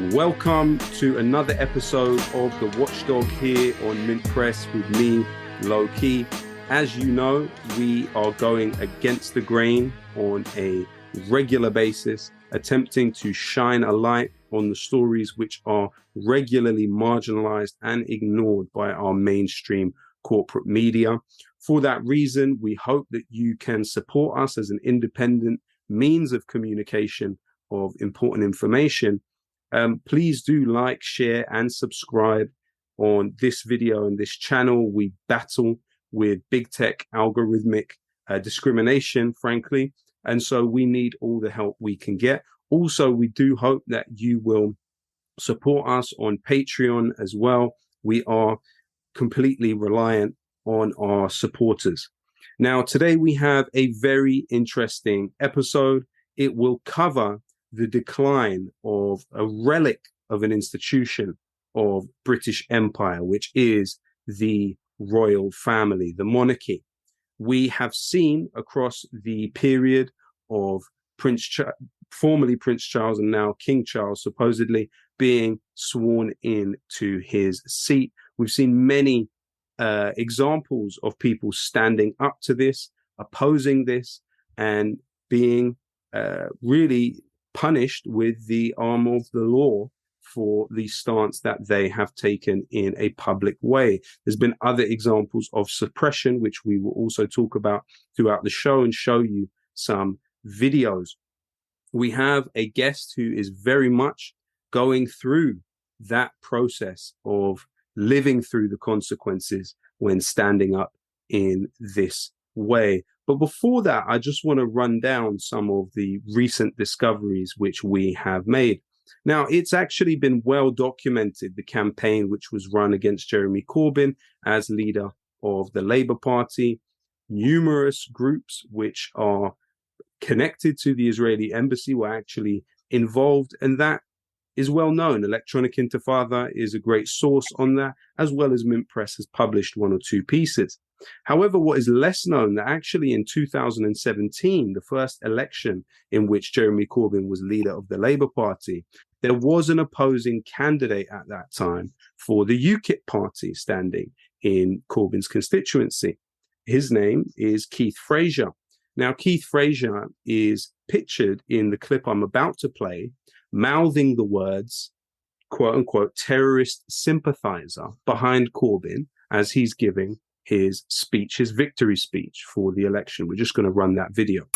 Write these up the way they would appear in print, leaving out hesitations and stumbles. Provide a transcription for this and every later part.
Welcome to another episode of The Watchdog here on Mint Press with me, Lowkey. As you know, we are going against the grain on a regular basis, attempting to shine a light on the stories which are regularly marginalized and ignored by our mainstream corporate media. For that reason, we hope that you can support us as an independent means of communication of important information. Please do like, share, and subscribe on this video and this channel. We battle with big tech algorithmic discrimination, frankly, and so we need all the help we can get. Also, we do hope that you will support us on Patreon as well. We are completely reliant on our supporters. Now, today we have a very interesting episode. It will cover the decline of a relic of an institution of British Empire, which is the royal family, the monarchy. We have seen across the period of formerly Prince Charles and now King Charles supposedly being sworn in to his seat. We've seen many examples of people standing up to this, opposing this, and being really punished with the arm of the law for the stance that they have taken in a public way. There's been other examples of suppression, which we will also talk about throughout the show and show you some videos. We have a guest who is very much going through that process of living through the consequences when standing up in this way. But before that, I just want to run down some of the recent discoveries which we have made. Now, it's actually been well documented, the campaign which was run against Jeremy Corbyn as leader of the Labour Party. Numerous groups which are connected to the Israeli embassy were actually involved, and that is well known. Electronic Intifada is a great source on that, as well as Mint Press has published one or two pieces. However, what is less known, that actually in 2017, the first election in which Jeremy Corbyn was leader of the Labour Party, there was an opposing candidate at that time for the UKIP party standing in Corbyn's constituency. His name is Keith Fraser. Now, Keith Fraser is pictured in the clip I'm about to play, mouthing the words, quote unquote, terrorist sympathizer behind Corbyn as he's giving his speech, his victory speech for the election. We're just going to run that video.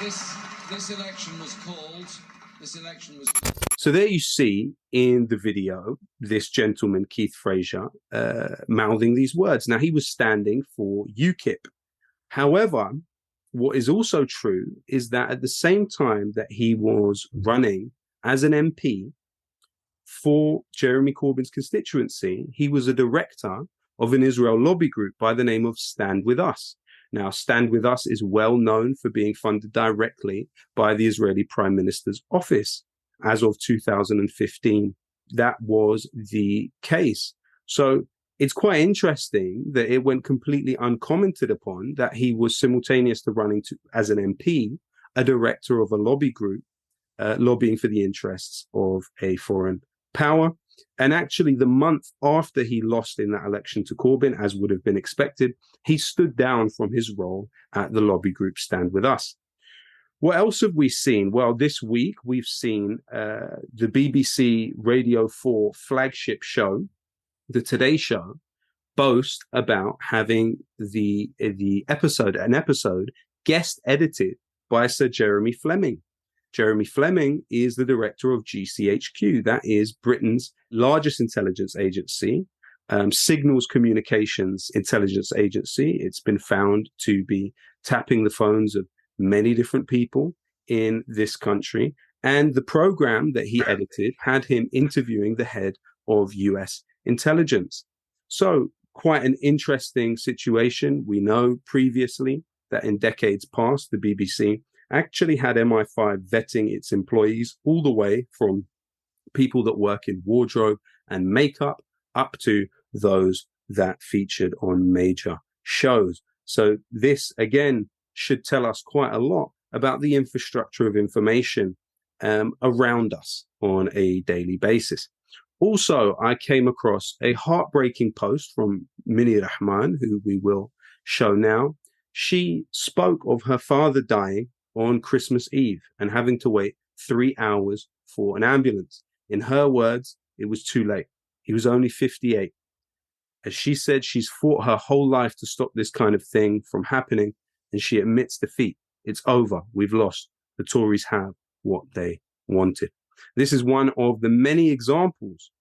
This election was called. So there you see in the video this gentleman, Keith Fraser, mouthing these words. Now, he was standing for UKIP. However, what is also true is that at the same time that he was running as an MP for Jeremy Corbyn's constituency, he was a director of an Israel lobby group by the name of Stand With Us. Now, Stand With Us is well known for being funded directly by the Israeli Prime Minister's office. As of 2015, that was the case. So it's quite interesting that it went completely uncommented upon that he was simultaneous to running as an MP, a director of a lobby group, lobbying for the interests of a foreign power. And actually, the month after he lost in that election to Corbyn, as would have been expected, he stood down from his role at the lobby group Stand With Us. What else have we seen? Well, this week we've seen the BBC Radio 4 flagship show, the Today Show, boast about having an episode guest edited by Sir Jeremy Fleming. Jeremy Fleming is the director of GCHQ. That is Britain's largest intelligence agency, signals communications intelligence agency. It's been found to be tapping the phones of many different people in this country. And the program that he edited had him interviewing the head of US intelligence. So quite an interesting situation. We know previously that in decades past, the BBC actually had MI5 vetting its employees all the way from people that work in wardrobe and makeup up to those that featured on major shows. So this, again, should tell us quite a lot about the infrastructure of information around us on a daily basis. Also, I came across a heartbreaking post from Mini Rahman, who we will show now. She spoke of her father dying on Christmas Eve and having to wait 3 hours for an ambulance. In her words, it was too late. He was only 58. As she said, she's fought her whole life to stop this kind of thing from happening, and she admits defeat. It's over. We've lost. The Tories have what they wanted. This is one of the many examples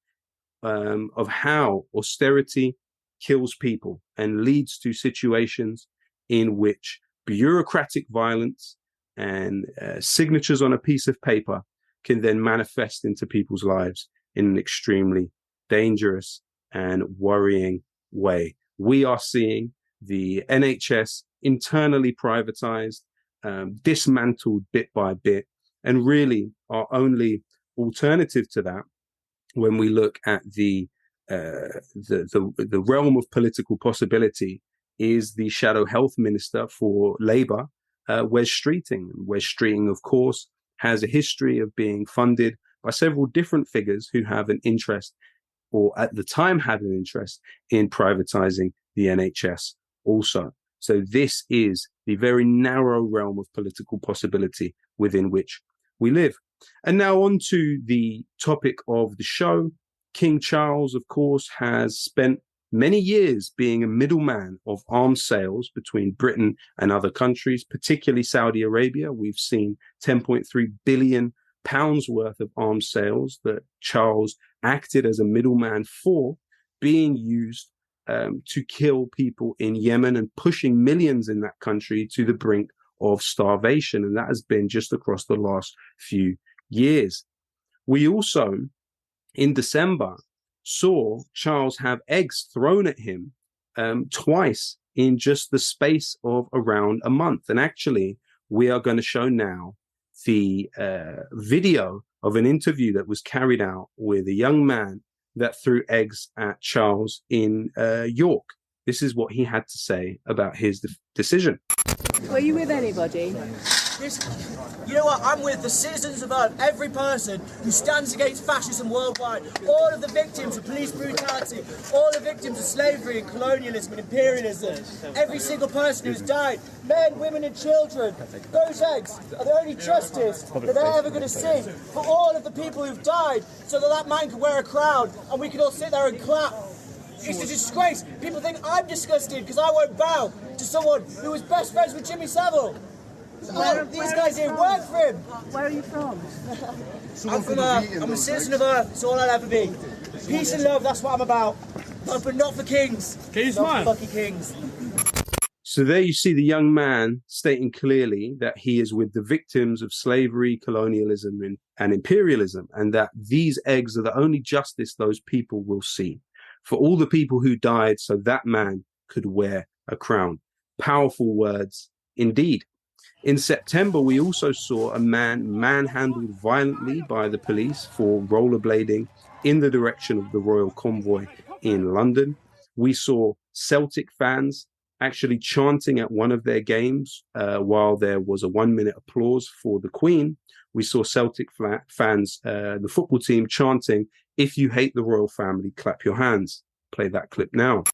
of how austerity kills people and leads to situations in which bureaucratic violence and signatures on a piece of paper can then manifest into people's lives in an extremely dangerous and worrying way. We are seeing the NHS internally privatized, dismantled bit by bit, and really our only alternative to that, when we look at the realm of political possibility, is the shadow health minister for Labour, Wes Streeting. Wes Streeting, of course, has a history of being funded by several different figures who have an interest, or at the time had an interest, in privatizing the NHS also. So this is the very narrow realm of political possibility within which we live. And now on to the topic of the show. King Charles, of course, has spent many years being a middleman of arms sales between Britain and other countries, particularly Saudi Arabia. We've seen £10.3 billion worth of arms sales that Charles acted as a middleman for, being used to kill people in Yemen and pushing millions in that country to the brink of starvation. And that has been just across the last few years. We also, in December, saw Charles have eggs thrown at him twice in just the space of around a month. And actually, we are going to show now the video of an interview that was carried out with a young man that threw eggs at Charles in York. This is what he had to say about his decision. Were you with anybody? You know what? I'm with the citizens of Earth, every person who stands against fascism worldwide, all of the victims of police brutality, all the victims of slavery and colonialism and imperialism, every single person who's died, men, women and children. Those eggs are the only justice that they're ever going to see for all of the people who've died, so that that man can wear a crown and we can all sit there and clap. It's a disgrace. People think I'm disgusted because I won't bow to someone who was best friends with Jimmy Savile. These guys here work for him. Where are you from? I'm a citizen of Earth. It's all I'll ever be. Peace and love, that's what I'm about. But not for kings. Can you smile? Not for fucking kings. So there you see the young man stating clearly that he is with the victims of slavery, colonialism, and imperialism, and that these eggs are the only justice those people will see. For all the people who died so that man could wear a crown. Powerful words indeed. In September, we also saw a man manhandled violently by the police for rollerblading in the direction of the royal convoy in London. We saw Celtic fans actually chanting at one of their games while there was a 1-minute applause for the Queen. We saw Celtic fans, the football team, chanting, "If you hate the royal family, clap your hands." Play that clip now.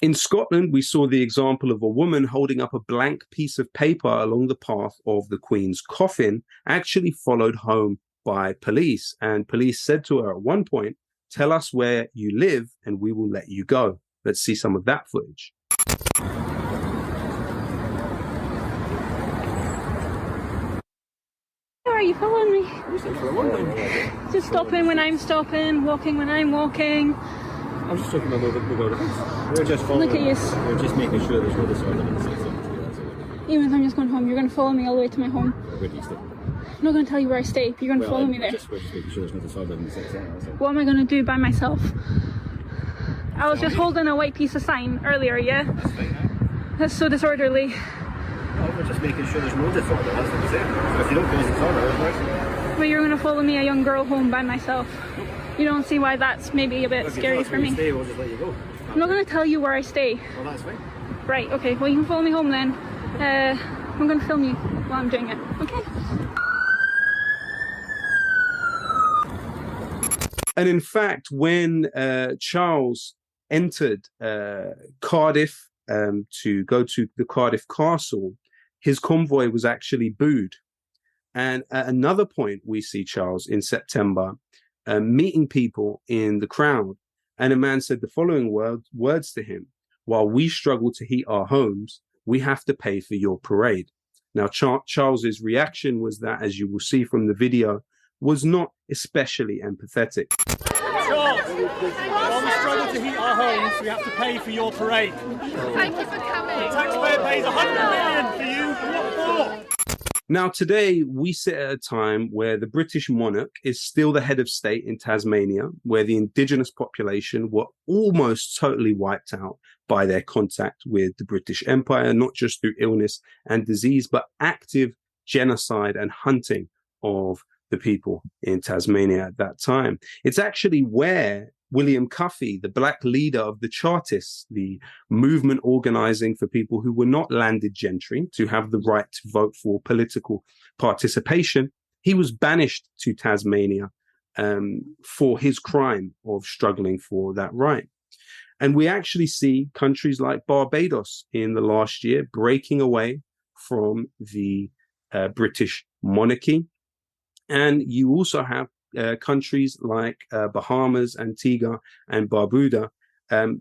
In Scotland, we saw the example of a woman holding up a blank piece of paper along the path of the Queen's coffin, actually followed home by police. And police said to her at one point, "Tell us where you live and we will let you go." Let's see some of that footage. Are you following me? Just stopping when I'm stopping, walking when I'm walking. I was just talking about mobile device. We're just following. Look at you. We're just making sure there's no disorder in the city. Even if I'm just going home, you're going to follow me all the way to my home. Where do you stay? I'm not going to tell you where I stay. You're going to follow me there. We're just making sure there's no disorder in the city. What am I going to do by myself? I was just holding a white piece of sign earlier, yeah? That's so disorderly. We're just making sure there's no disorder, that's what we're saying. So if you don't cause disorder, otherwise... Well, you're going to follow me, a young girl, home by myself. You don't see why that's maybe a bit scary for me. Stay, we'll just let you go. I'm not going to tell you where I stay. Well, that's fine. Right, okay, well you can follow me home then. I'm going to film you while I'm doing it, okay? And in fact, when Charles entered Cardiff to go to the Cardiff Castle, his convoy was actually booed. And at another point, we see Charles in September meeting people in the crowd. And a man said the following words to him: "While we struggle to heat our homes, we have to pay for your parade." Now, Charles's reaction was that, as you will see from the video, was not especially empathetic. Charles, while we struggle to heat our homes, we have to pay for your parade. Thank you for coming. The taxpayer pays 100 million for you. What for? Now, today, we sit at a time where the British monarch is still the head of state in Tasmania, where the indigenous population were almost totally wiped out by their contact with the British Empire, not just through illness and disease, but active genocide and hunting of the people in Tasmania at that time. It's actually where William Cuffy, the black leader of the Chartists, the movement organizing for people who were not landed gentry to have the right to vote for political participation, he was banished to Tasmania for his crime of struggling for that right. And we actually see countries like Barbados in the last year breaking away from the British monarchy. And you also have countries like Bahamas, Antigua, and Barbuda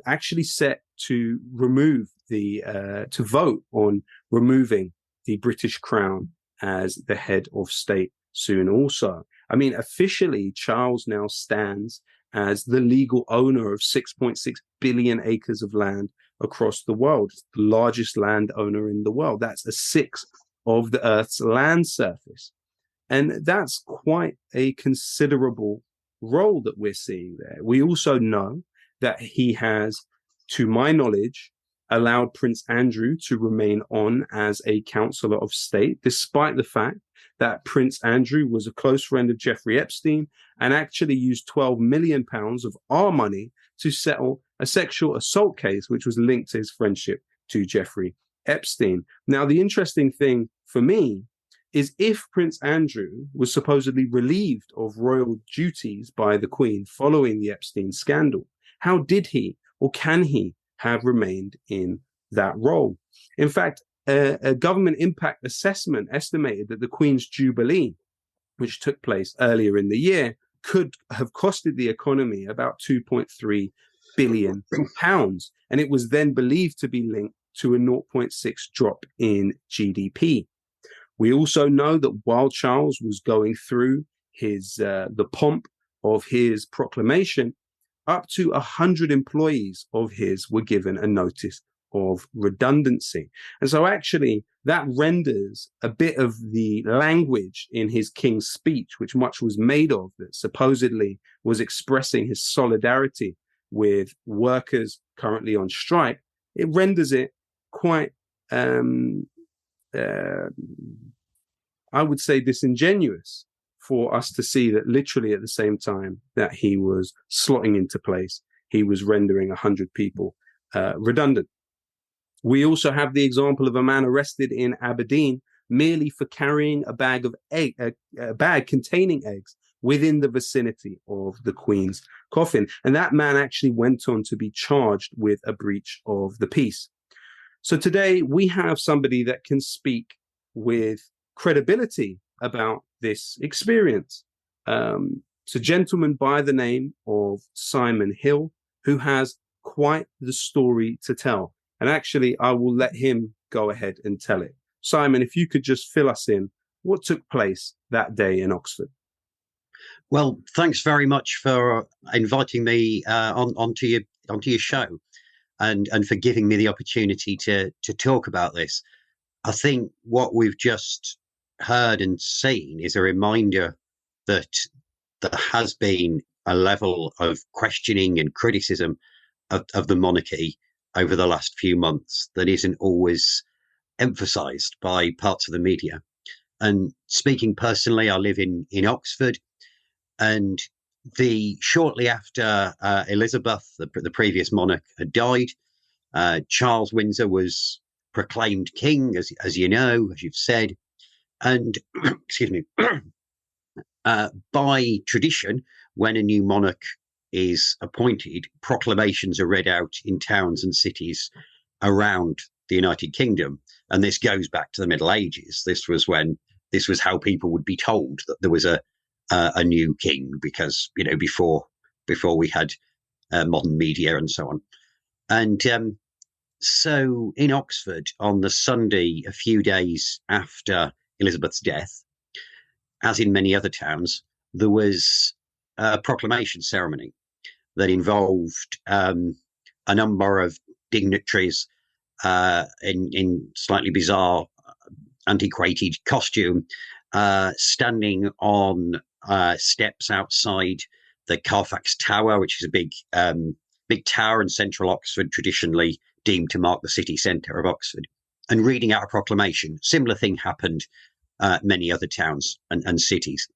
actually set to remove to vote on removing the British crown as the head of state soon also. I mean, officially, Charles now stands as the legal owner of 6.6 billion acres of land across the world, the largest landowner in the world. That's a sixth of the Earth's land surface. And that's quite a considerable role that we're seeing there. We also know that he has, to my knowledge, allowed Prince Andrew to remain on as a Councillor of State, despite the fact that Prince Andrew was a close friend of Jeffrey Epstein and actually used £12 million of our money to settle a sexual assault case, which was linked to his friendship to Jeffrey Epstein. Now, the interesting thing for me is if Prince Andrew was supposedly relieved of royal duties by the Queen following the Epstein scandal, how did he or can he have remained in that role? In fact, a government impact assessment estimated that the Queen's Jubilee, which took place earlier in the year, could have costed the economy about £2.3 billion. And it was then believed to be linked to a 0.6 drop in GDP. We also know that while Charles was going through his the pomp of his proclamation, up to 100 employees of his were given a notice of redundancy. And so actually that renders a bit of the language in his King's Speech, which much was made of, that supposedly was expressing his solidarity with workers currently on strike, it renders it quite I would say disingenuous for us to see that literally at the same time that he was slotting into place, he was rendering 100 people redundant. We also have the example of a man arrested in Aberdeen merely for carrying a bag containing eggs within the vicinity of the Queen's coffin. And that man actually went on to be charged with a breach of the peace. So today we have somebody that can speak with credibility about this experience. It's a gentleman by the name of Symon Hill, who has quite the story to tell. And actually, I will let him go ahead and tell it. Symon, if you could just fill us in, what took place that day in Oxford? Well, thanks very much for inviting me onto your show and for giving me the opportunity to talk about this. I think what we've just heard and seen is a reminder that there has been a level of questioning and criticism of the monarchy over the last few months that isn't always emphasised by parts of the media. And speaking personally, I live in Oxford, and shortly after Elizabeth, the previous monarch, had died, Charles Windsor was proclaimed king, as you know, as you've said, and excuse me, by tradition, when a new monarch is appointed, proclamations are read out in towns and cities around the United Kingdom, and this goes back to the Middle Ages. This was how people would be told that there was a new king, because before we had modern media and so on. And so in Oxford, on the Sunday, a few days after Elizabeth's death, as in many other towns, there was a proclamation ceremony that involved a number of dignitaries in slightly bizarre, antiquated costume, standing on steps outside the Carfax Tower, which is a big tower in central Oxford, traditionally deemed to mark the city centre of Oxford, and reading out a proclamation. Similar thing happened many other towns and cities.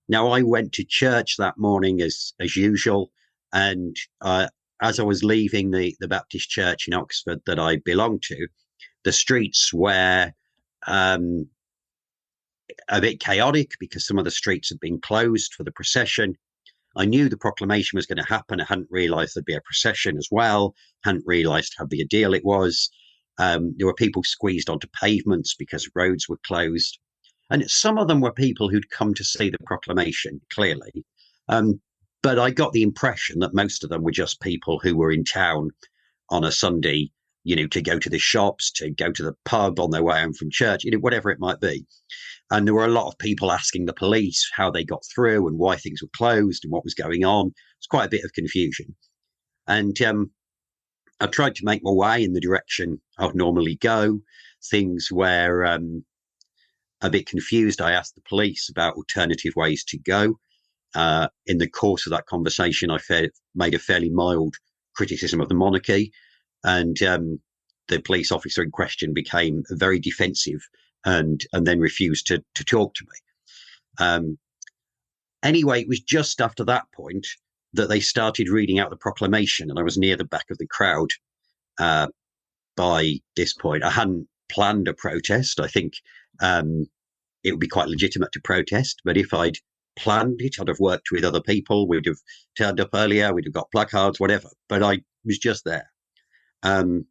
Now, I went to church that morning as usual, and as I was leaving the Baptist church in Oxford that I belonged to, the streets were a bit chaotic because some of the streets had been closed for the procession. I knew the proclamation was going to happen. I hadn't realised there'd be a procession as well. Hadn't realised how big a deal it was. There were people squeezed onto pavements because roads were closed. And some of them were people who'd come to see the proclamation, clearly. But I got the impression that most of them were just people who were in town on a Sunday, to go to the shops, to go to the pub on their way home from church, whatever it might be. And there were a lot of people asking the police how they got through and why things were closed and what was going on. It's quite a bit of confusion. And I tried to make my way in the direction I'd normally go. Things were a bit confused. I asked the police about alternative ways to go. In the course of that conversation, I made a fairly mild criticism of the monarchy, and the police officer in question became very defensive and then refused to talk to me. Anyway, it was just after that point that they started reading out the proclamation, and I was near the back of the crowd by this point. I hadn't planned a protest. I think it would be quite legitimate to protest, but if I'd planned it, I'd have worked with other people. We'd have turned up earlier. We'd have got placards, whatever. But I was just there. And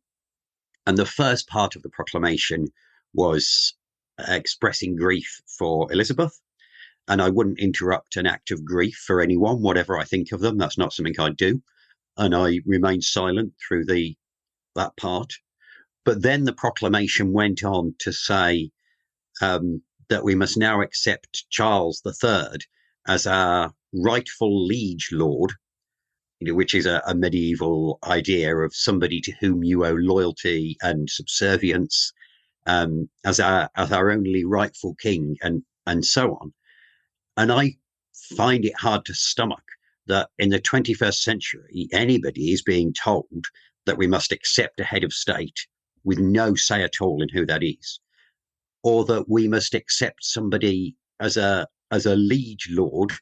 the first part of the proclamation was expressing grief for Elizabeth. And I wouldn't interrupt an act of grief for anyone, whatever I think of them. That's not something I do. And I remained silent through that part. But then the proclamation went on to say that we must now accept Charles III as our rightful liege lord, which is a medieval idea of somebody to whom you owe loyalty and subservience, as our only rightful king, and so on. And I find it hard to stomach that in the 21st century, anybody is being told that we must accept a head of state with no say at all in who that is, or that we must accept somebody as a liege lord,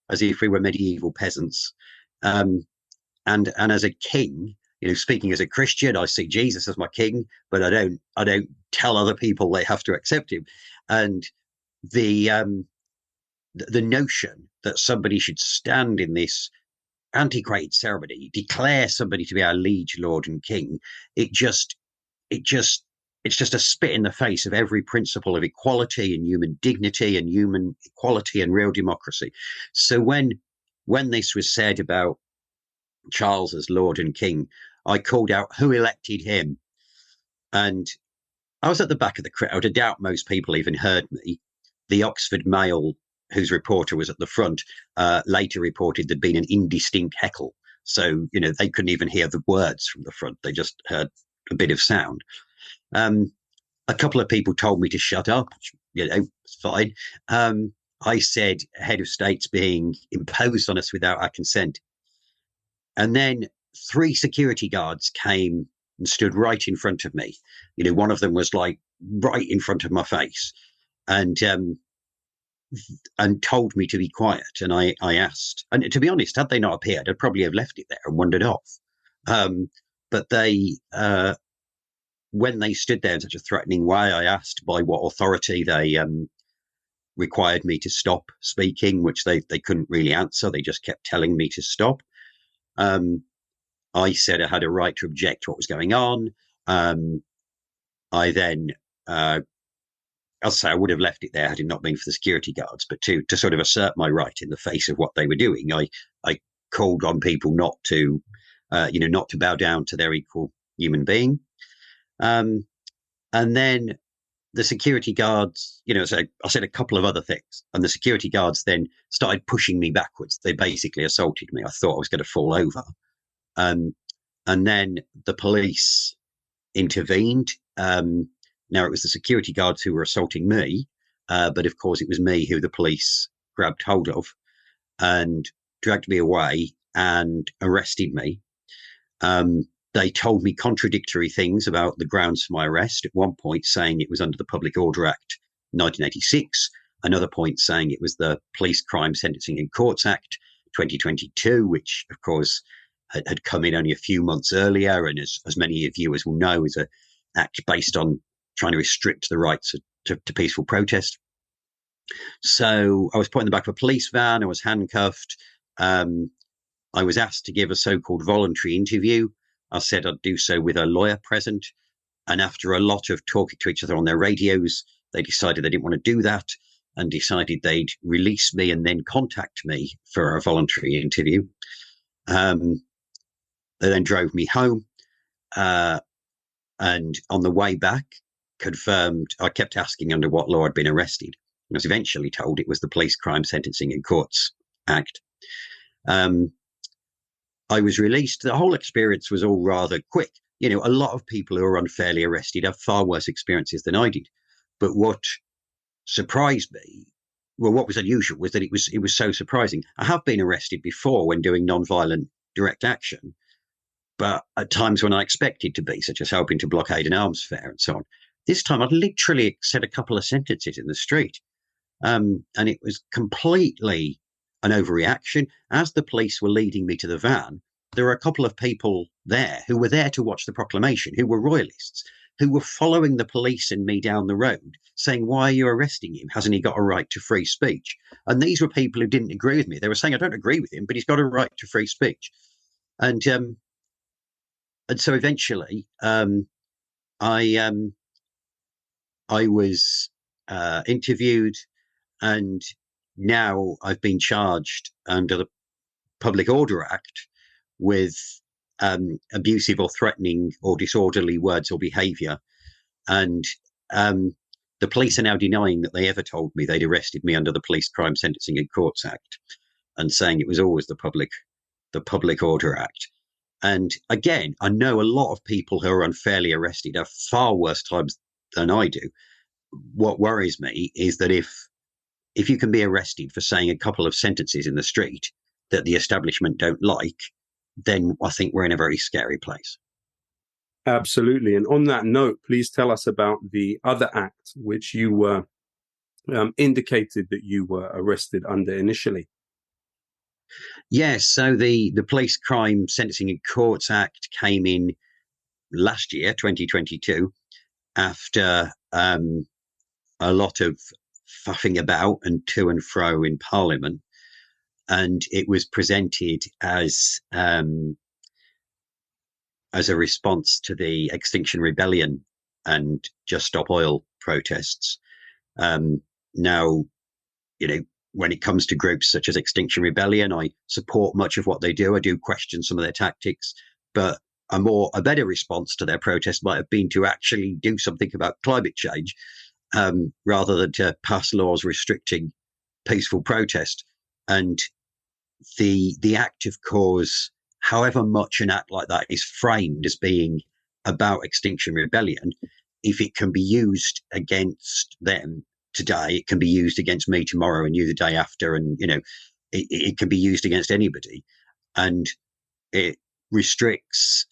as if we were medieval peasants, and as a king. Speaking as a Christian, I see Jesus as my king, but I don't tell other people they have to accept him. And the notion that somebody should stand in this antiquated ceremony, declare somebody to be our liege lord and king, it's just a spit in the face of every principle of equality and human dignity and human equality and real democracy. So when this was said about Charles as Lord and King, I called out, who elected him? And I was at the back of the crowd. I doubt most people even heard me. The Oxford Mail, whose reporter was at the front, later reported there'd been an indistinct heckle. So, they couldn't even hear the words from the front. They just heard a bit of sound. A couple of people told me to shut up, it's fine. I said head of state's being imposed on us without our consent. And then 3 security guards came and stood right in front of me. One of them was like right in front of my face, and told me to be quiet. And I asked, and to be honest, had they not appeared, I'd probably have left it there and wandered off. But they, when they stood there in such a threatening way, I asked by what authority they required me to stop speaking, which they couldn't really answer. They just kept telling me to stop. I said I had a right to object to what was going on. I then, I'll say I would have left it there had it not been for the security guards, but to sort of assert my right in the face of what they were doing, I called on people not to, not to bow down to their equal human being. And then the security guards, so I said a couple of other things, and the security guards then started pushing me backwards. They basically assaulted me. I thought I was going to fall over. And then the police intervened. Now, it was the security guards who were assaulting me, but of course it was me who the police grabbed hold of and dragged me away and arrested me. They told me contradictory things about the grounds for my arrest. At one point saying it was under the Public Order Act 1986, another point saying it was the Police Crime Sentencing and Courts Act 2022, which of course had come in only a few months earlier, and as many of you as will know, is an act based on trying to restrict the rights to peaceful protest. So I was put in the back of a police van. I was handcuffed. I was asked to give a so-called voluntary interview. I said I'd do so with a lawyer present. And after a lot of talking to each other on their radios, they decided they didn't want to do that and decided they'd release me and then contact me for a voluntary interview. They then drove me home. And on the way back, confirmed, I kept asking under what law I'd been arrested. I was eventually told it was the Police Crime Sentencing and Courts Act. I was released. The whole experience was all rather quick. A lot of people who are unfairly arrested have far worse experiences than I did. But what surprised me, well, what was unusual was that it was so surprising. I have been arrested before when doing non-violent direct action, but at times when I expected to be, such as helping to blockade an arms fair and so on. This time I'd literally said a couple of sentences in the street. And it was completely an overreaction. As the police were leading me to the van, there were a couple of people there who were there to watch the proclamation, who were royalists, who were following the police and me down the road, saying, "Why are you arresting him? Hasn't he got a right to free speech?" And these were people who didn't agree with me. They were saying, "I don't agree with him, but he's got a right to free speech." And so eventually, I was interviewed, and now I've been charged under the Public Order Act with abusive or threatening or disorderly words or behaviour. And the police are now denying that they ever told me they'd arrested me under the Police Crime Sentencing and Courts Act, and saying it was always the Public Order Act. And again, I know a lot of people who are unfairly arrested have far worse times than I do. What worries me is that if you can be arrested for saying a couple of sentences in the street that the establishment don't like, then I think we're in a very scary place. Absolutely. And on that note, please tell us about the other act which you were indicated that you were arrested under initially. Yes, so the Police Crime Sentencing and Courts Act came in last year, 2022, after a lot of faffing about and to and fro in Parliament, and it was presented as a response to the Extinction Rebellion and Just Stop Oil protests. Now, when it comes to groups such as Extinction Rebellion, I support much of what they do. I do question some of their tactics, but a better response to their protest might have been to actually do something about climate change, rather than to pass laws restricting peaceful protest. And the act, of course, however much an act like that is framed as being about Extinction Rebellion, if it can be used against them today, it can be used against me tomorrow and you the day after, and it can be used against anybody. And it restricts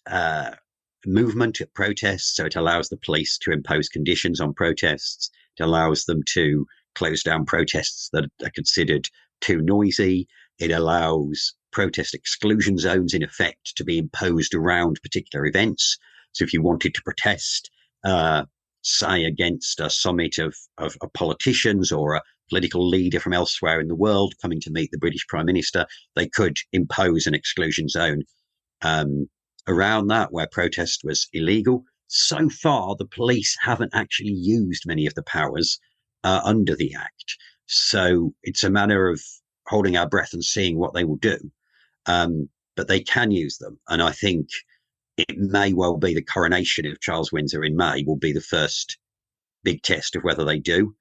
movement at protests. So it allows the police to impose conditions on protests. It allows them to close down protests that are considered too noisy. It allows protest exclusion zones, in effect, to be imposed around particular events. So if you wanted to protest, say, against a summit of politicians or a political leader from elsewhere in the world coming to meet the British Prime Minister, they could impose an exclusion zone around that where protest was illegal. So far, the police haven't actually used many of the powers under the Act. So it's a matter of holding our breath and seeing what they will do. But they can use them. And I think it may well be the coronation of Charles Windsor in May will be the first big test of whether they do.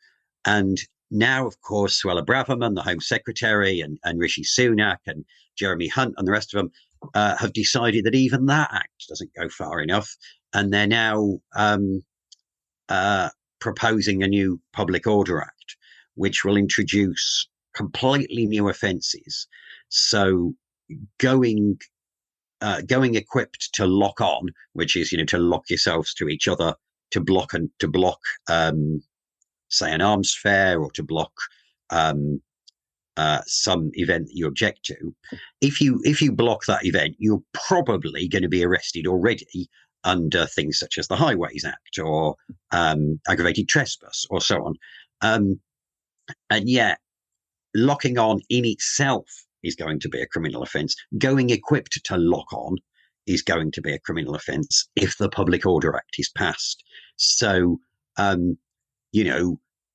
And now, of course, Suella Braverman, the Home Secretary, and Rishi Sunak and Jeremy Hunt and the rest of them have decided that even that act doesn't go far enough. And they're now proposing a new Public Order Act, which will introduce completely new offences. So going equipped to lock on, which is, to lock yourselves to each other, to block say an arms fair, or to block some event that you object to. If you block that event, you're probably going to be arrested already under things such as the Highways Act or aggravated trespass or so on. And yet, locking on in itself is going to be a criminal offence. Going equipped to lock on is going to be a criminal offence if the Public Order Act is passed. So,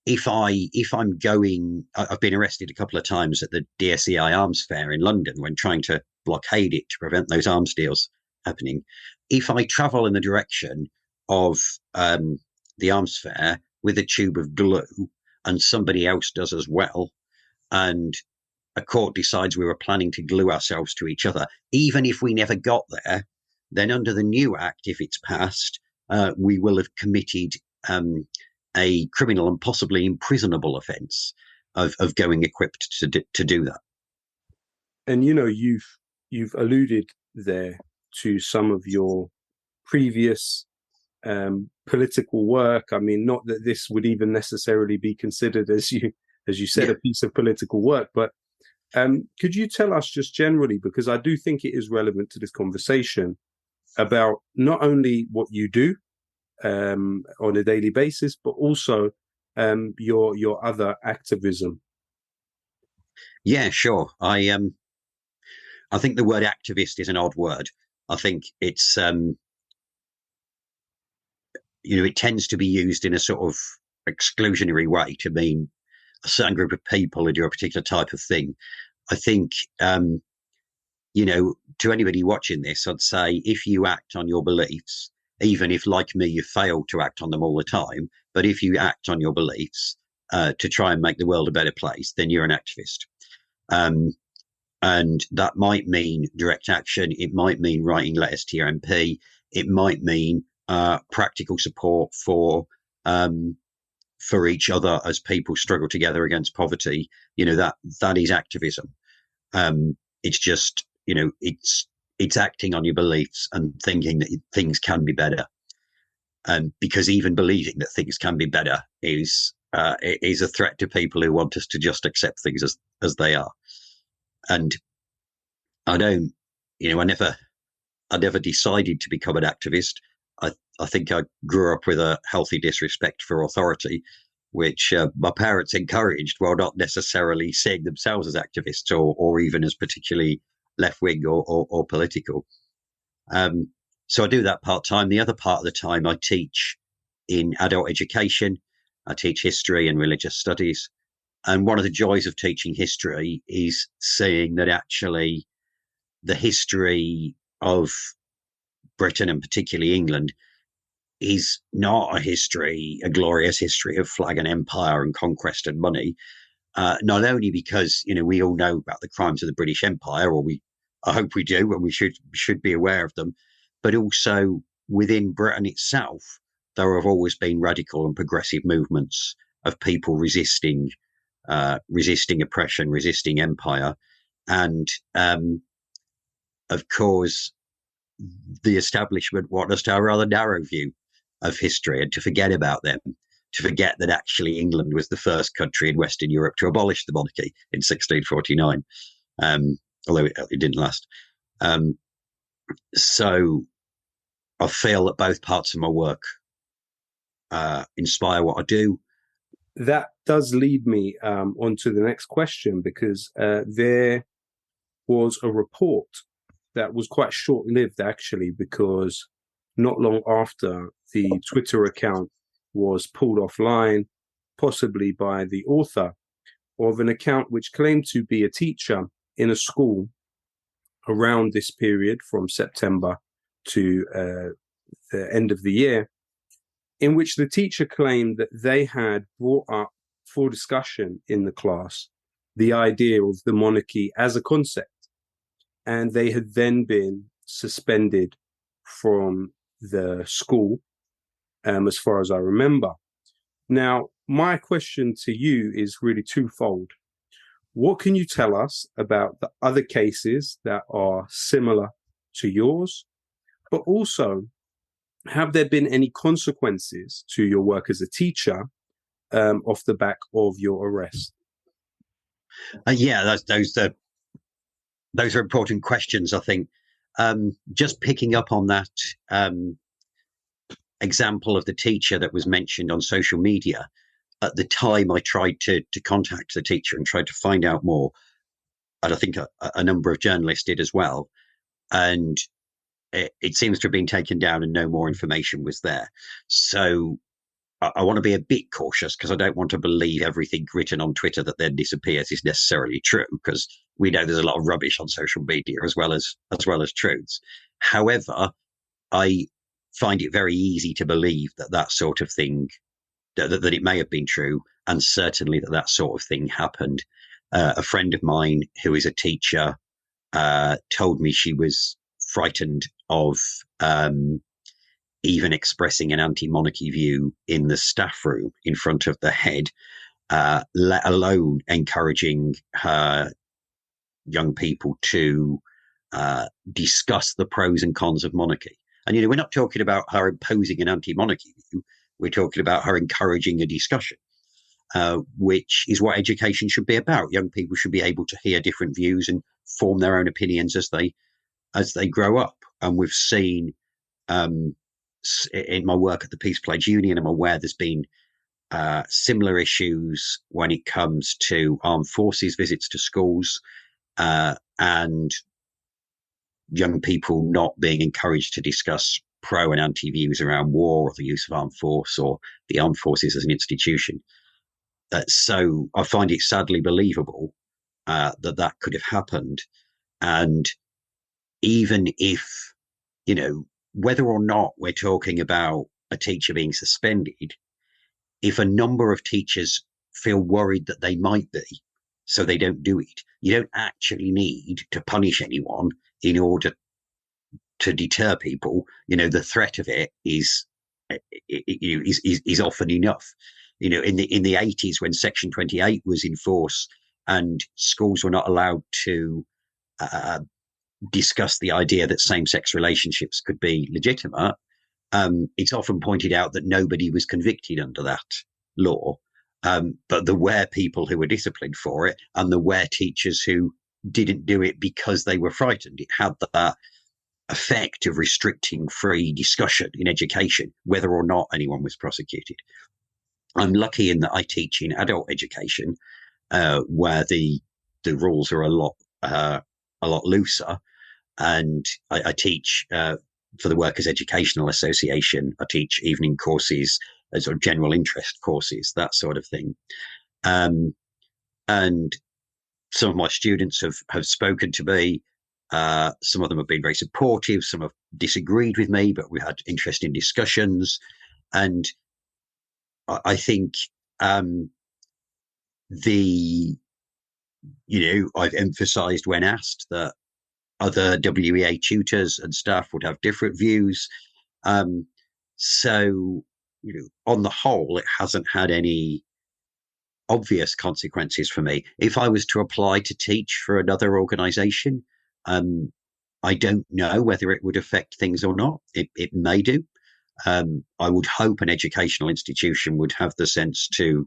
if I'm going, I've been arrested a couple of times at the DSEI Arms Fair in London when trying to blockade it to prevent those arms deals happening. If I travel in the direction of the arms fair with a tube of glue and somebody else does as well, and a court decides we were planning to glue ourselves to each other, even if we never got there, then under the new act, if it's passed, we will have committed a criminal and possibly imprisonable offence of going equipped to do that. And you've alluded there to some of your previous political work. I mean, not that this would even necessarily be considered, as you said, a piece of political work, but could you tell us just generally, because I do think it is relevant to this conversation, about not only what you do on a daily basis, but also your other activism? Yeah, sure. I think the word activist is an odd word. I think it's it tends to be used in a sort of exclusionary way to mean a certain group of people who do a particular type of thing. I think to anybody watching this, I'd say if you act on your beliefs, even if, like me, you fail to act on them all the time, but if you act on your beliefs to try and make the world a better place, then you're an activist. And that might mean direct action. It might mean writing letters to your MP. It might mean practical support for each other as people struggle together against poverty. That is activism. It's just, it's acting on your beliefs and thinking that things can be better. Because even believing that things can be better is a threat to people who want us to just accept things as they are. And I never decided to become an activist. I think I grew up with a healthy disrespect for authority, which my parents encouraged, while not necessarily seeing themselves as activists or even as particularly left-wing or political. So I do that part-time. The other part of the time I teach in adult education. I teach history and religious studies. And one of the joys of teaching history is seeing that actually the history of Britain, and particularly England, is not a glorious history of flag and empire and conquest and money. Not only because, we all know about the crimes of the British Empire, or I hope we do, and we should be aware of them, but also within Britain itself, there have always been radical and progressive movements of people resisting oppression, resisting empire. And of course, the establishment want us to have a rather narrow view of history and to forget about them, to forget that actually England was the first country in Western Europe to abolish the monarchy in 1649, although it didn't last. So I feel that both parts of my work inspire what I do. That does lead me on to the next question, because there was a report that was quite short-lived, actually, because not long after, the Twitter account was pulled offline, possibly by the author of an account which claimed to be a teacher in a school around this period from September to the end of the year, in which the teacher claimed that they had brought up for discussion in the class the idea of the monarchy as a concept, and they had then been suspended from the school, as far as I remember. Now, my question to you is really twofold. What can you tell us about the other cases that are similar to yours? But also, have there been any consequences to your work as a teacher off the back of your arrest? Yeah, those are important questions, I think. Just picking up on that example of the teacher that was mentioned on social media, at the time I tried to contact the teacher and tried to find out more, and I think a number of journalists did as well, and it seems to have been taken down and no more information was there. So I want to be a bit cautious, because I don't want to believe everything written on Twitter that then disappears is necessarily true, because we know there's a lot of rubbish on social media as well as truths. However, I find it very easy to believe that sort of thing, that it may have been true, and certainly that sort of thing happened. A friend of mine who is a teacher told me she was frightened of even expressing an anti-monarchy view in the staff room in front of the head, let alone encouraging her young people to discuss the pros and cons of monarchy. And, we're not talking about her imposing an anti-monarchy view. We're talking about her encouraging a discussion, which is what education should be about. Young people should be able to hear different views and form their own opinions as they grow up. And we've seen in my work at the Peace Pledge Union, I'm aware there's been similar issues when it comes to armed forces visits to schools, and young people not being encouraged to discuss pro and anti views around war or the use of armed force or the armed forces as an institution. So I find it sadly believable that could have happened. And even if, whether or not we're talking about a teacher being suspended, if a number of teachers feel worried that they might be, so they don't do it, you don't actually need to punish anyone in order to deter people. The threat of it is often enough. In the 80s, when Section 28 was in force and schools were not allowed to discuss the idea that same-sex relationships could be legitimate, it's often pointed out that nobody was convicted under that law. But there were people who were disciplined for it, and there were teachers who didn't do it because they were frightened. It had that effect of restricting free discussion in education, whether or not anyone was prosecuted. I'm lucky in that I teach in adult education, where the rules are a lot looser, and I teach for the Workers' Educational Association. I teach evening courses, sort of general interest courses, that sort of thing. And some of my students have spoken to me. Some of them have been very supportive. Some have disagreed with me, but we had interesting discussions. And I think I've emphasised when asked that other WEA tutors and staff would have different views. So, on the whole, it hasn't had any obvious consequences for me. If I was to apply to teach for another organisation, I don't know whether it would affect things or not. It may do. I would hope an educational institution would have the sense to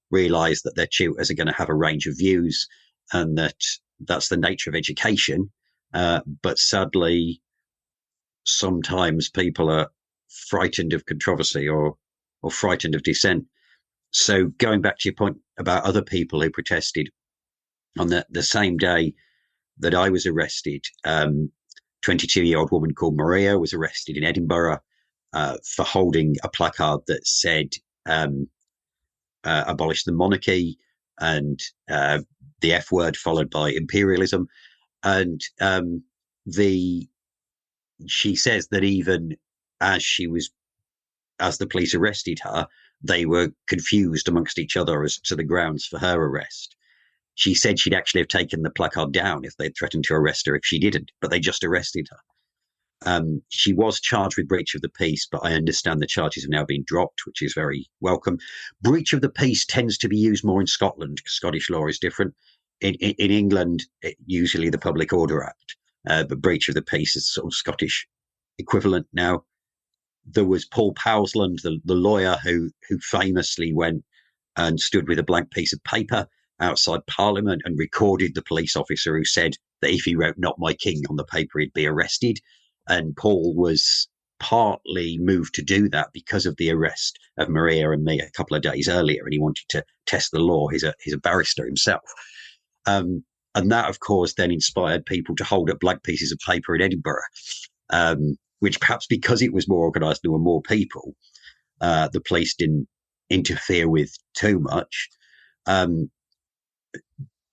realise that their tutors are going to have a range of views, and that that's the nature of education. But sadly, sometimes people are frightened of controversy or frightened of dissent. So going back to your point about other people who protested on the same day that I was arrested, 22-year-old woman called Maria was arrested in Edinburgh for holding a placard that said abolish the monarchy and the F word followed by imperialism. And she says that even as the police arrested her, they were confused amongst each other as to the grounds for her arrest. She said she'd actually have taken the placard down if they'd threatened to arrest her if she didn't, but they just arrested her. She was charged with breach of the peace, but I understand the charges have now been dropped, which is very welcome. Breach of the peace tends to be used more in Scotland because Scottish law is different. In England, usually the Public Order Act, but breach of the peace is sort of Scottish equivalent now. There was Paul Powsland, the lawyer who famously went and stood with a blank piece of paper outside Parliament and recorded the police officer who said that if he wrote "Not My King" on the paper, he'd be arrested. And Paul was partly moved to do that because of the arrest of Maria and me a couple of days earlier, and he wanted to test the law. He's a barrister himself. And that, of course, then inspired people to hold up blank pieces of paper in Edinburgh, which perhaps because it was more organised, there were more people, the police didn't interfere with too much.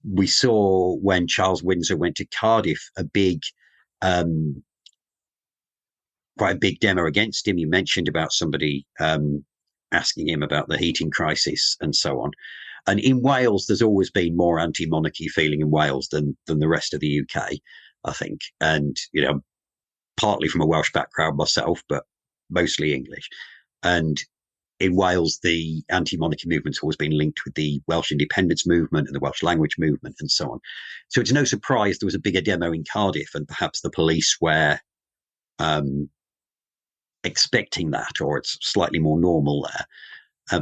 We saw when Charles Windsor went to Cardiff quite a big demo against him. You mentioned about somebody asking him about the heating crisis and so on. And in Wales, there's always been more anti-monarchy feeling in Wales than the rest of the UK, I think. And, partly from a Welsh background myself, but mostly English. And in Wales, the anti-monarchy movement's always been linked with the Welsh independence movement and the Welsh language movement and so on. So it's no surprise there was a bigger demo in Cardiff, and perhaps the police were expecting that, or it's slightly more normal there.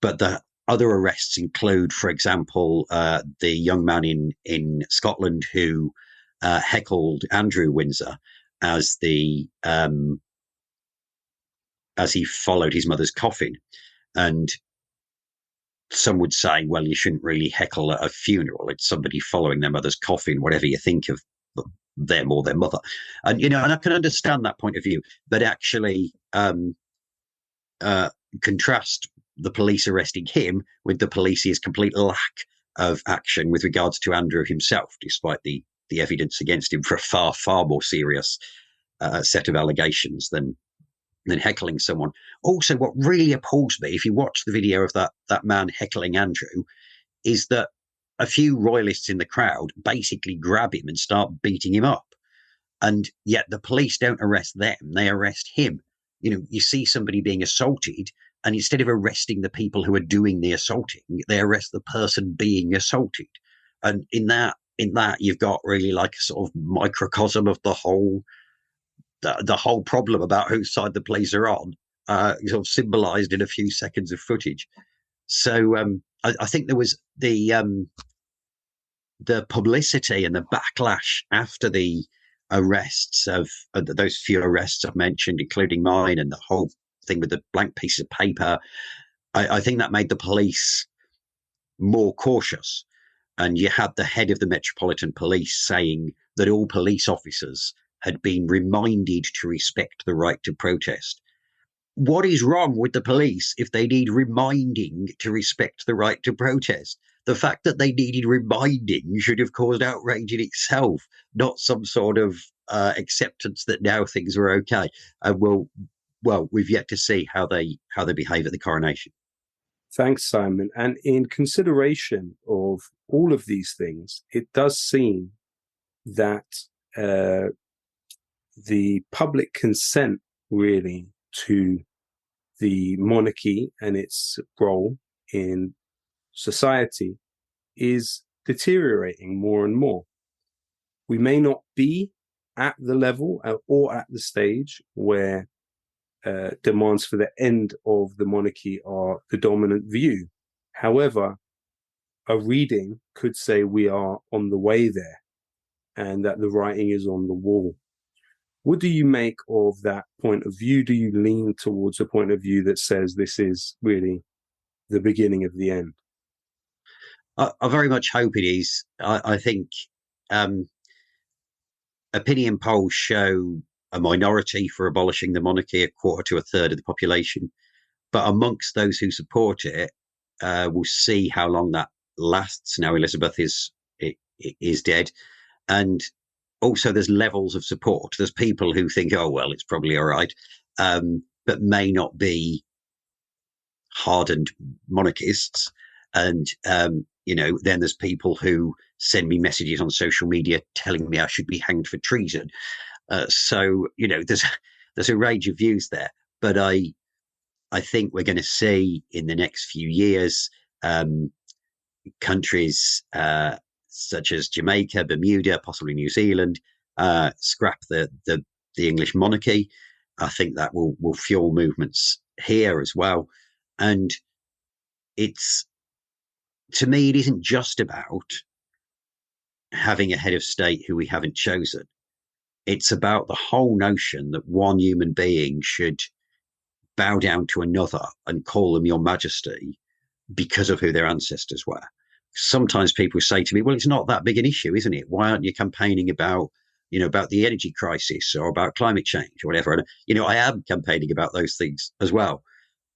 But the other arrests include, for example, the young man in Scotland who heckled Andrew Windsor as he followed his mother's coffin. And some would say, well, you shouldn't really heckle at a funeral. It's somebody following their mother's coffin, whatever you think of them or their mother. And, and I can understand that point of view, but actually contrast the police arresting him with the police's complete lack of action with regards to Andrew himself, despite the evidence against him for a far, far more serious set of allegations than heckling someone. Also, what really appalls me, if you watch the video of that man heckling Andrew, is that a few royalists in the crowd basically grab him and start beating him up. And yet the police don't arrest them, they arrest him. You see somebody being assaulted, and instead of arresting the people who are doing the assaulting, they arrest the person being assaulted. And in that, you've got really like a sort of microcosm of the whole problem about whose side the police are on, sort of symbolised in a few seconds of footage. So I think there was the publicity and the backlash after the arrests of those few arrests I've mentioned, including mine, and the whole thing with the blank piece of paper. I think that made the police more cautious. And you had the head of the Metropolitan Police saying that all police officers had been reminded to respect the right to protest. What is wrong with the police if they need reminding to respect the right to protest? The fact that they needed reminding should have caused outrage in itself, not some sort of acceptance that now things were okay. And we've yet to see how they behave at the coronation. Thanks, Simon. And in consideration of all of these things, it does seem that the public consent really to the monarchy and its role in society is deteriorating more and more. We may not be at the level or at the stage where demands for the end of the monarchy are the dominant view. However, a reading could say we are on the way there and that the writing is on the wall. What do you make of that point of view? Do you lean towards a point of view that says this is really the beginning of the end? I very much hope it is. I think opinion polls show a minority for abolishing the monarchy, a quarter to a third of the population. But amongst those who support it, we'll see how long that lasts. Now Elizabeth is dead, and also there's levels of support. There's people who think, oh well, it's probably all right, but may not be hardened monarchists. And then there's people who send me messages on social media telling me I should be hanged for treason. So there's a range of views there, but I think we're going to see in the next few years countries such as Jamaica, Bermuda, possibly New Zealand scrap the English monarchy. I think that will fuel movements here as well. And to me, it isn't just about having a head of state who we haven't chosen. It's about the whole notion that one human being should bow down to another and call them your majesty because of who their ancestors were. Sometimes people say to me, well, it's not that big an issue, isn't it? Why aren't you campaigning about the energy crisis or about climate change or whatever? And, I am campaigning about those things as well.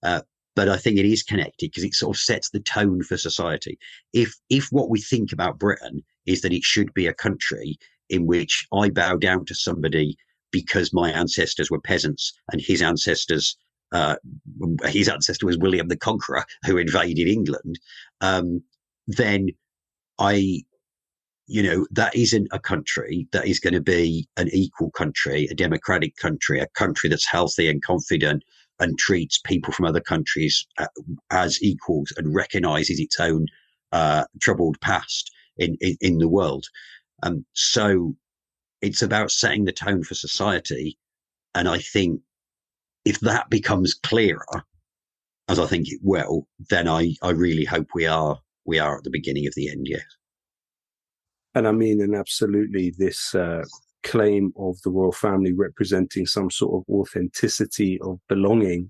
But I think it is connected because it sort of sets the tone for society. If what we think about Britain is that it should be a country in which I bow down to somebody because my ancestors were peasants and his ancestor was William the Conqueror who invaded England, then that isn't a country that is going to be an equal country, a democratic country, a country that's healthy and confident and treats people from other countries as equals and recognizes its own troubled past in the world. So it's about setting the tone for society. And I think if that becomes clearer, as I think it will, then I really hope we are at the beginning of the end, yes. And I mean, and absolutely this claim of the royal family representing some sort of authenticity of belonging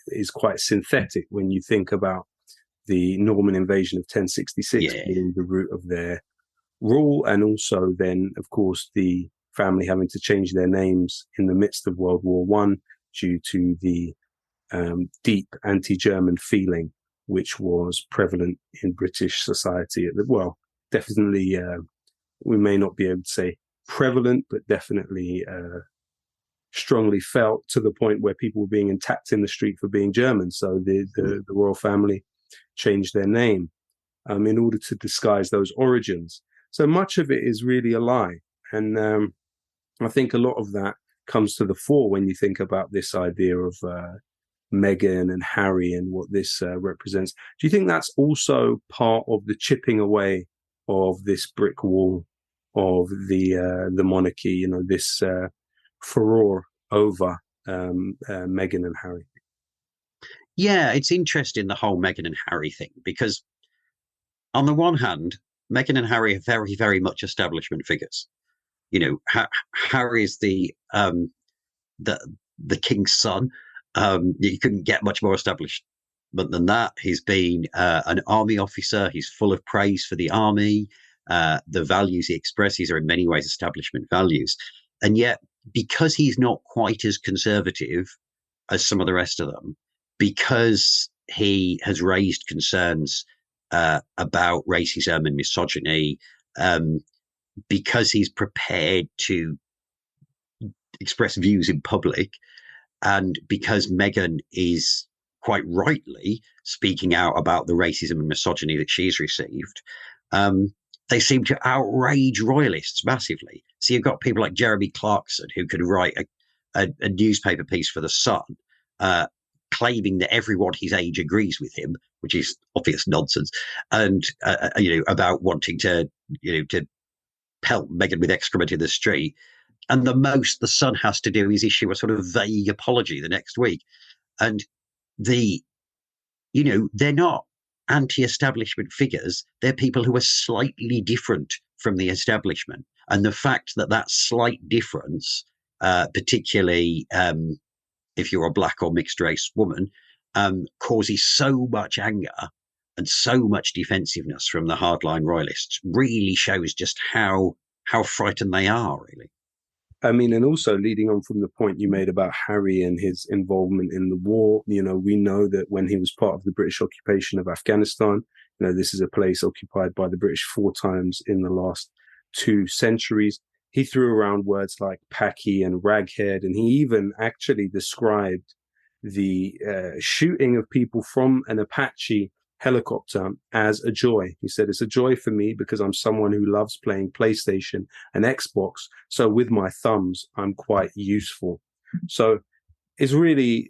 is quite synthetic when you think about the Norman invasion of 1066 being the root of their rule, and also then, of course, the family having to change their names in the midst of World War One due to the deep anti-German feeling which was prevalent in British society definitely we may not be able to say prevalent, but definitely strongly felt to the point where people were being attacked in the street for being German. So the royal family changed their name in order to disguise those origins. So much of it is really a lie. And I think a lot of that comes to the fore when you think about this idea of Meghan and Harry and what this represents. Do you think that's also part of the chipping away of this brick wall of the monarchy, this furore over Meghan and Harry? Yeah, it's interesting, the whole Meghan and Harry thing, because on the one hand, Meghan and Harry are very, very much establishment figures. Harry is the king's son. You couldn't get much more established than that. He's been an army officer. He's full of praise for the army. The values he expresses are in many ways establishment values. And yet, because he's not quite as conservative as some of the rest of them, because he has raised concerns about racism and misogyny, because he's prepared to express views in public, and because Meghan is quite rightly speaking out about the racism and misogyny that she's received, they seem to outrage royalists massively. So you've got people like Jeremy Clarkson, who could write a newspaper piece for The Sun, claiming that everyone his age agrees with him, which is obvious nonsense, and about wanting to pelt Meghan with excrement in the street. and the most the Sun has to do is issue a sort of vague apology the next week. And they're not anti-establishment figures. They're people who are slightly different from the establishment. And the fact that slight difference, particularly if you're a black or mixed race woman, causes so much anger and so much defensiveness from the hardline royalists, really shows just how frightened they are, really. I mean, and also leading on from the point you made about Harry and his involvement in the war, we know that when he was part of the British occupation of Afghanistan, this is a place occupied by the British 4 times in the last 2 centuries. He threw around words like Paki and raghead, and he even actually described the shooting of people from an Apache helicopter as a joy. He said, it's a joy for me because I'm someone who loves playing PlayStation and Xbox. So with my thumbs, I'm quite useful. So it's really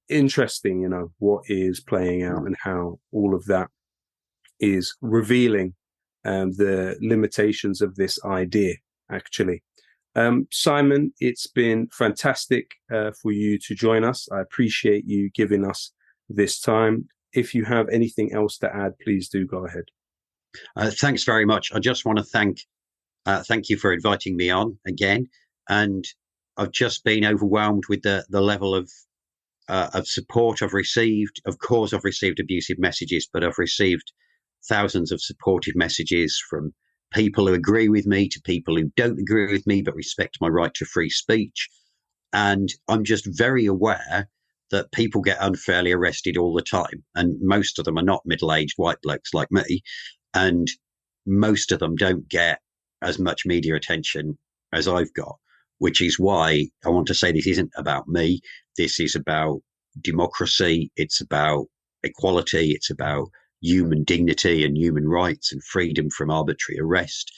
interesting, what is playing out and how all of that is revealing the limitations of this idea, actually. Symon, it's been fantastic for you to join us. I appreciate you giving us this time. If you have anything else to add, please do go ahead. Thanks very much. I just want to thank you for inviting me on again. And I've just been overwhelmed with the level of support I've received. Of course, I've received abusive messages, but I've received thousands of supportive messages from people who agree with me to people who don't agree with me but respect my right to free speech. And I'm just very aware that people get unfairly arrested all the time. And most of them are not middle-aged white blokes like me. And most of them don't get as much media attention as I've got, which is why I want to say this isn't about me. This is about democracy. It's about equality. It's about human dignity and human rights and freedom from arbitrary arrest.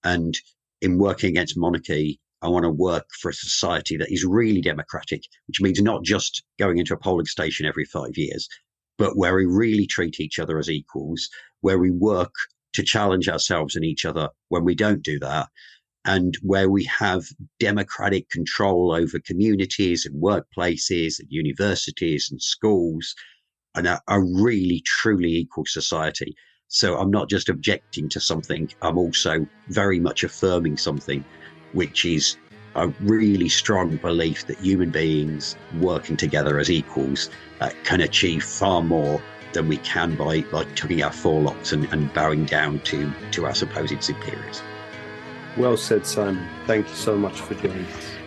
And in working against monarchy, I want to work for a society that is really democratic, which means not just going into a polling station every 5 years, but where we really treat each other as equals, where we work to challenge ourselves and each other when we don't do that, and where we have democratic control over communities and workplaces and universities and schools, and a really, truly equal society. So I'm not just objecting to something, I'm also very much affirming something, which is a really strong belief that human beings working together as equals can achieve far more than we can by tucking our forelocks and bowing down to our supposed superiors. Well said, Symon. Thank you so much for joining us.